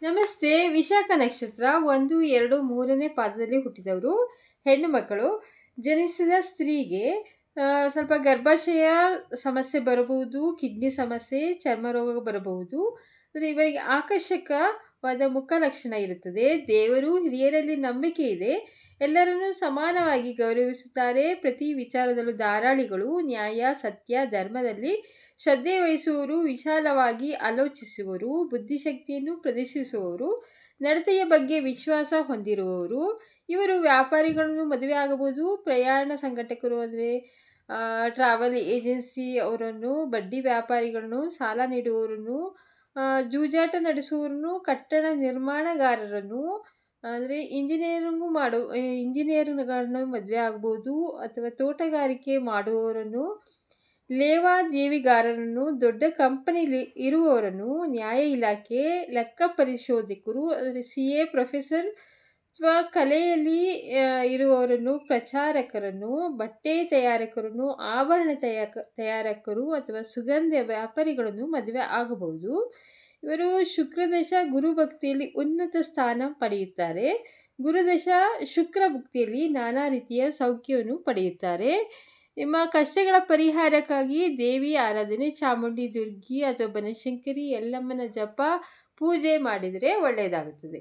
ನಮಸ್ತೆ. ವಿಶಾಖ ನಕ್ಷತ್ರ 1, 2, 3ನೇ ಪಾದದಲ್ಲಿ ಹುಟ್ಟಿದವರು ಹೆಣ್ಣು ಮಕ್ಕಳು. ಜನಿಸಿದ ಸ್ತ್ರೀಗೆ ಸ್ವಲ್ಪ ಗರ್ಭಾಶಯ ಸಮಸ್ಯೆ ಬರಬಹುದು, ಕಿಡ್ನಿ ಸಮಸ್ಯೆ, ಚರ್ಮ ರೋಗ ಬರಬಹುದು. ಅಂದರೆ ಇವರಿಗೆ ಆಕರ್ಷಕವಾದ ಮುಖ ಲಕ್ಷಣ ಇರುತ್ತದೆ. ದೇವರು, ಹಿರಿಯರಲ್ಲಿ ನಂಬಿಕೆ ಇದೆ. ಎಲ್ಲರನ್ನೂ ಸಮಾನವಾಗಿ ಗೌರವಿಸುತ್ತಾರೆ. ಪ್ರತಿ ವಿಚಾರದಲ್ಲೂ ಧಾರಾಳಿಗಳು. ನ್ಯಾಯ, ಸತ್ಯ, ಧರ್ಮದಲ್ಲಿ ಶ್ರದ್ಧೆ ವಹಿಸುವವರು, ವಿಶಾಲವಾಗಿ ಆಲೋಚಿಸುವವರು, ಬುದ್ಧಿಶಕ್ತಿಯನ್ನು ಪ್ರದರ್ಶಿಸುವವರು, ನಡತೆಯ ಬಗ್ಗೆ ವಿಶ್ವಾಸ ಹೊಂದಿರುವವರು. ಇವರು ವ್ಯಾಪಾರಿಗಳನ್ನು ಮದುವೆ ಆಗಬಹುದು. ಪ್ರಯಾಣ ಸಂಘಟಕರು ಅಂದರೆ ಟ್ರಾವೆಲ್ ಏಜೆನ್ಸಿ ಅವರನ್ನು, ಬಡ್ಡಿ ವ್ಯಾಪಾರಿಗಳನ್ನು, ಸಾಲ ನೀಡುವವರನ್ನು, ಜೂಜಾಟ ನಡೆಸುವವರನ್ನು, ಕಟ್ಟಡ ನಿರ್ಮಾಣಗಾರರನ್ನು ಅಂದರೆ ಇಂಜಿನಿಯರ್ಗಳನ್ನು ಮದುವೆ ಆಗ್ಬೋದು. ಅಥವಾ ತೋಟಗಾರಿಕೆ ಮಾಡುವವರನ್ನು, ಲೇವಾದೇವಿಗಾರರನ್ನು, ದೊಡ್ಡ ಕಂಪನಿಲಿ ಇರುವವರನ್ನು, ನ್ಯಾಯ ಇಲಾಖೆ, ಲೆಕ್ಕ ಪರಿಶೋಧಕರು ಅಂದರೆ CA ಪ್ರೊಫೆಸರ್ ಅಥವಾ ಕಲೆಯಲ್ಲಿ ಇರುವವರನ್ನು, ಪ್ರಚಾರಕರನ್ನು, ಬಟ್ಟೆ ತಯಾರಕರನ್ನು, ಆಭರಣ ತಯಾರಕರು ಅಥವಾ ಸುಗಂಧ ವ್ಯಾಪಾರಿಗಳನ್ನು ಮದುವೆ ಆಗಬಹುದು. ಇವರು ಶುಕ್ರದಶ ಗುರುಭಕ್ತಿಯಲ್ಲಿ ಉನ್ನತ ಸ್ಥಾನ ಪಡೆಯುತ್ತಾರೆ. ಗುರುದಶ ಶುಕ್ರ ಭಕ್ತಿಯಲ್ಲಿ ನಾನಾ ರೀತಿಯ ಸೌಖ್ಯವನ್ನು ಪಡೆಯುತ್ತಾರೆ. ನಿಮ್ಮ ಕಷ್ಟಗಳ ಪರಿಹಾರಕ್ಕಾಗಿ ದೇವಿ ಆರಾಧನೆ, ಚಾಮುಂಡಿ, ದುರ್ಗಿ ಅಥವಾ ಬನಶಂಕರಿ, ಯಲ್ಲಮ್ಮನ ಜಪ, ಪೂಜೆ ಮಾಡಿದರೆ ಒಳ್ಳೆಯದಾಗುತ್ತದೆ.